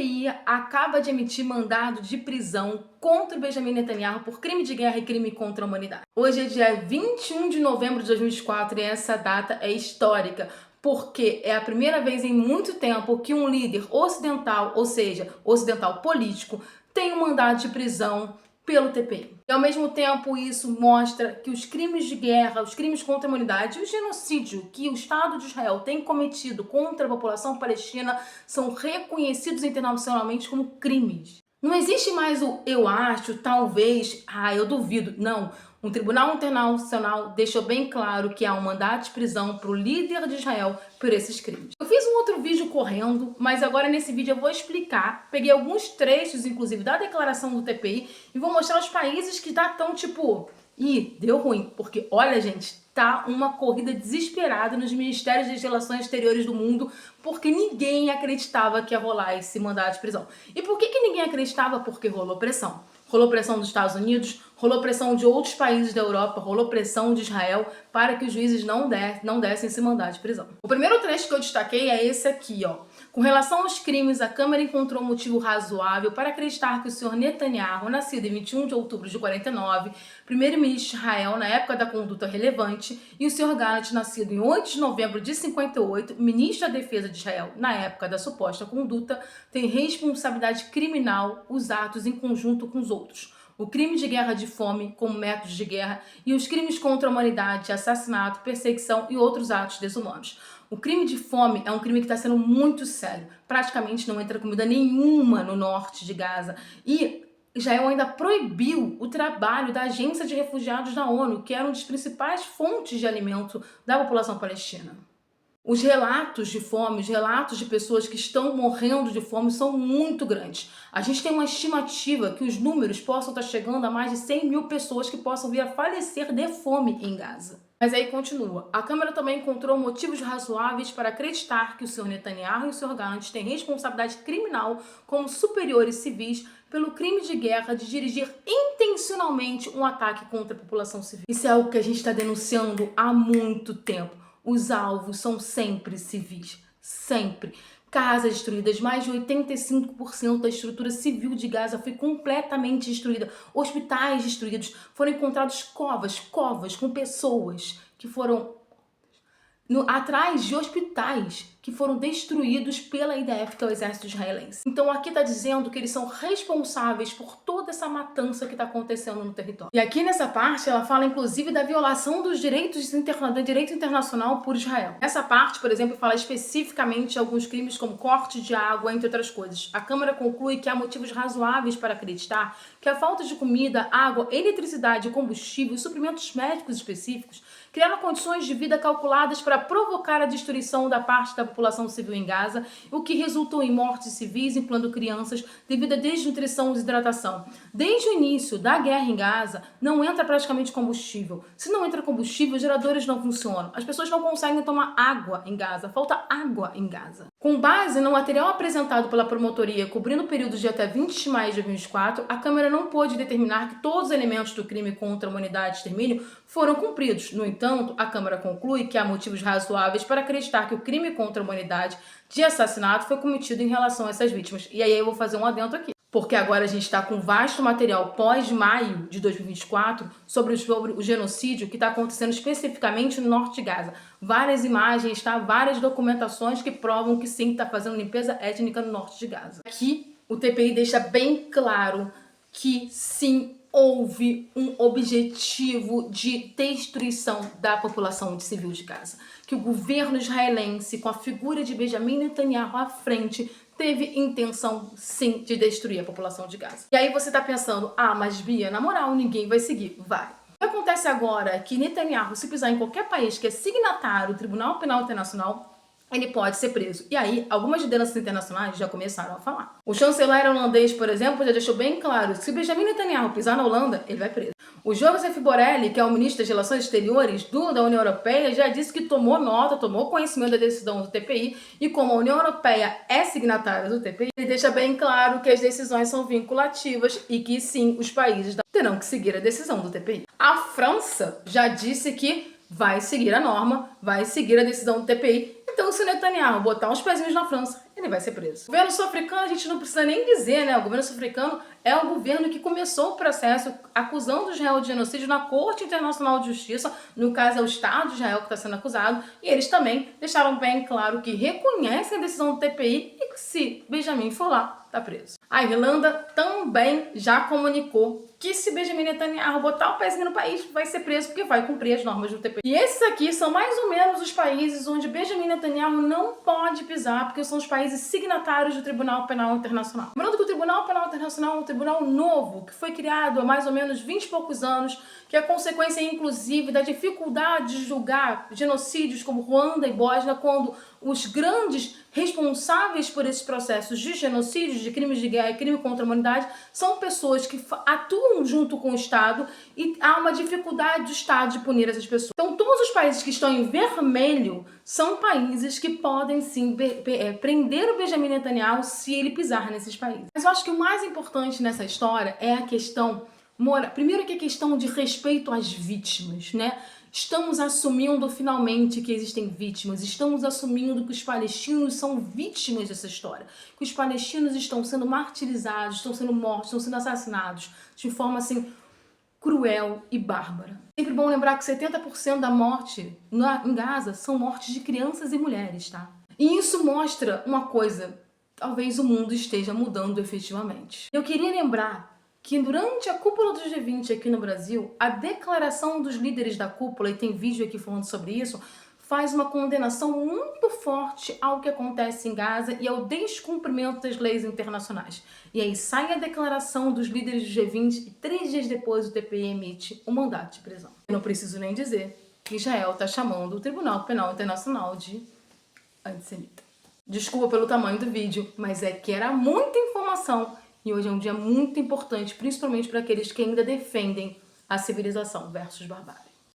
TPI acaba de emitir mandado de prisão contra o Benjamin Netanyahu por crime de guerra e crime contra a humanidade. Hoje é dia 21 de novembro de 2024 e essa data é histórica, porque é a primeira vez em muito tempo que um líder ocidental, ou seja, ocidental político, tem um mandado de prisão pelo TPI. E ao mesmo tempo isso mostra que os crimes de guerra, os crimes contra a humanidade e o genocídio que o Estado de Israel tem cometido contra a população palestina são reconhecidos internacionalmente como crimes. Não existe mais o eu acho, talvez, eu duvido. Não. Um tribunal internacional deixou bem claro que há um mandado de prisão para o líder de Israel por esses crimes. Eu fiz um outro vídeo correndo, mas agora nesse vídeo eu vou explicar. Peguei alguns trechos, inclusive, da declaração do TPI e vou mostrar os países que já estão tipo... Ih, deu ruim, porque olha, gente, tá uma corrida desesperada nos ministérios das relações exteriores do mundo, porque ninguém acreditava que ia rolar esse mandado de prisão. E por que ninguém acreditava? Porque rolou pressão. Rolou pressão dos Estados Unidos, rolou pressão de outros países da Europa, rolou pressão de Israel para que os juízes não dessem esse mandado de prisão. O primeiro trecho que eu destaquei é esse aqui, ó. Com relação aos crimes, a Câmara encontrou um motivo razoável para acreditar que o senhor Netanyahu, nascido em 21 de outubro de 49, primeiro-ministro de Israel na época da conduta relevante, e o senhor Gallant, nascido em 8 de novembro de 58, ministro da Defesa de Israel na época da suposta conduta, tem responsabilidade criminal os atos em conjunto com os outros. O crime de guerra de fome como métodos de guerra e os crimes contra a humanidade, assassinato, perseguição e outros atos desumanos. O crime de fome é um crime que está sendo muito sério. Praticamente não entra comida nenhuma no norte de Gaza. E Israel ainda proibiu o trabalho da Agência de Refugiados da ONU, que era uma das principais fontes de alimento da população palestina. Os relatos de fome, os relatos de pessoas que estão morrendo de fome são muito grandes. A gente tem uma estimativa que os números possam estar chegando a mais de 100 mil pessoas que possam vir a falecer de fome em Gaza. Mas aí continua. A Câmara também encontrou motivos razoáveis para acreditar que o Sr. Netanyahu e o Sr. Gallant têm responsabilidade criminal como superiores civis pelo crime de guerra de dirigir intencionalmente um ataque contra a população civil. Isso é algo que a gente está denunciando há muito tempo. Os alvos são sempre civis, sempre. Casas destruídas, mais de 85% da estrutura civil de Gaza foi completamente destruída. Hospitais destruídos, foram encontrados covas com pessoas que foram atrás de hospitais que foram destruídos pela IDF, que é o exército israelense. Então aqui está dizendo que eles são responsáveis por toda essa matança que está acontecendo no território. E aqui nessa parte ela fala inclusive da violação dos direitos do direito internacional por Israel. Essa parte, por exemplo, fala especificamente de alguns crimes como corte de água, entre outras coisas. A Câmara conclui que há motivos razoáveis para acreditar que a falta de comida, água, eletricidade, combustível e suprimentos médicos específicos criaram condições de vida calculadas para provocar a destruição da parte da população civil em Gaza, o que resultou em mortes civis, incluindo crianças, devido à desnutrição e desidratação. Desde o início da guerra em Gaza, não entra praticamente combustível. Se não entra combustível, os geradores não funcionam. As pessoas não conseguem tomar água em Gaza. Falta água em Gaza. Com base no material apresentado pela promotoria cobrindo períodos de até 20 de maio de 2024, a Câmara não pôde determinar que todos os elementos do crime contra a humanidade e extermínio foram cumpridos. No entanto, a Câmara conclui que há motivos razoáveis para acreditar que o crime contra a humanidade de assassinato foi cometido em relação a essas vítimas. E aí eu vou fazer um adendo aqui. Porque agora a gente está com vasto material pós-maio de 2024 sobre o genocídio que está acontecendo especificamente no norte de Gaza. Várias imagens, tá? Várias documentações que provam que sim, está fazendo limpeza étnica no norte de Gaza. Aqui o TPI deixa bem claro que sim, houve um objetivo de destruição da população civil de Gaza. Que o governo israelense, com a figura de Benjamin Netanyahu à frente, teve intenção, sim, de destruir a população de Gaza. E aí você tá pensando, mas Bia, na moral, ninguém vai seguir. Vai. O que acontece agora é que Netanyahu, se pisar em qualquer país que é signatário do Tribunal Penal Internacional, ele pode ser preso. E aí, algumas lideranças internacionais já começaram a falar. O chanceler holandês, por exemplo, já deixou bem claro que se Benjamin Netanyahu pisar na Holanda, ele vai preso. O Josep Borrell, que é o ministro das Relações Exteriores da União Europeia, já disse que tomou nota, tomou conhecimento da decisão do TPI e como a União Europeia é signatária do TPI, ele deixa bem claro que as decisões são vinculativas e que sim, os países terão que seguir a decisão do TPI. A França já disse que vai seguir a norma, vai seguir a decisão do TPI. Então, se o Netanyahu botar uns pezinhos na França, ele vai ser preso. O governo sul-africano, a gente não precisa nem dizer, né? O governo sul-africano é o governo que começou o processo acusando Israel de genocídio na Corte Internacional de Justiça. No caso, é o Estado de Israel que está sendo acusado. E eles também deixaram bem claro que reconhecem a decisão do TPI e que se Benjamin for lá, tá preso. A Irlanda também já comunicou que se Benjamin Netanyahu botar o pezinho no país, vai ser preso porque vai cumprir as normas do TPI. E esses aqui são mais ou menos os países onde Benjamin Netanyahu não pode pisar, porque são os países signatários do Tribunal Penal Internacional. Lembrando que o Tribunal Penal Internacional é um tribunal novo, que foi criado há mais ou menos 20 e poucos anos, que é consequência, inclusive, da dificuldade de julgar genocídios como Ruanda e Bósnia, quando os grandes responsáveis por esses processos de genocídios, de crimes de guerra e crime contra a humanidade, são pessoas que atuam junto com o Estado e há uma dificuldade do Estado de punir essas pessoas. Então, todos os países que estão em vermelho são países que podem sim prender o Benjamin Netanyahu se ele pisar nesses países. Mas eu acho que o mais importante nessa história é a questão moral. Primeiro que a questão de respeito às vítimas, né? Estamos assumindo finalmente que existem vítimas, estamos assumindo que os palestinos são vítimas dessa história, que os palestinos estão sendo martirizados, estão sendo mortos, estão sendo assassinados de forma assim cruel e bárbara. Sempre bom lembrar que 70% da morte em Gaza são mortes de crianças e mulheres, tá? E isso mostra uma coisa, talvez o mundo esteja mudando efetivamente. Eu queria lembrar que durante a cúpula do G20 aqui no Brasil, a declaração dos líderes da cúpula, e tem vídeo aqui falando sobre isso, faz uma condenação muito forte ao que acontece em Gaza e ao descumprimento das leis internacionais. E aí sai a declaração dos líderes do G20 e 3 dias depois o TPI emite um mandato de prisão. Eu não preciso nem dizer que Israel está chamando o Tribunal Penal Internacional de antissemita. Desculpa pelo tamanho do vídeo, mas é que era muita informação. E hoje é um dia muito importante, principalmente para aqueles que ainda defendem a civilização versus barbárie.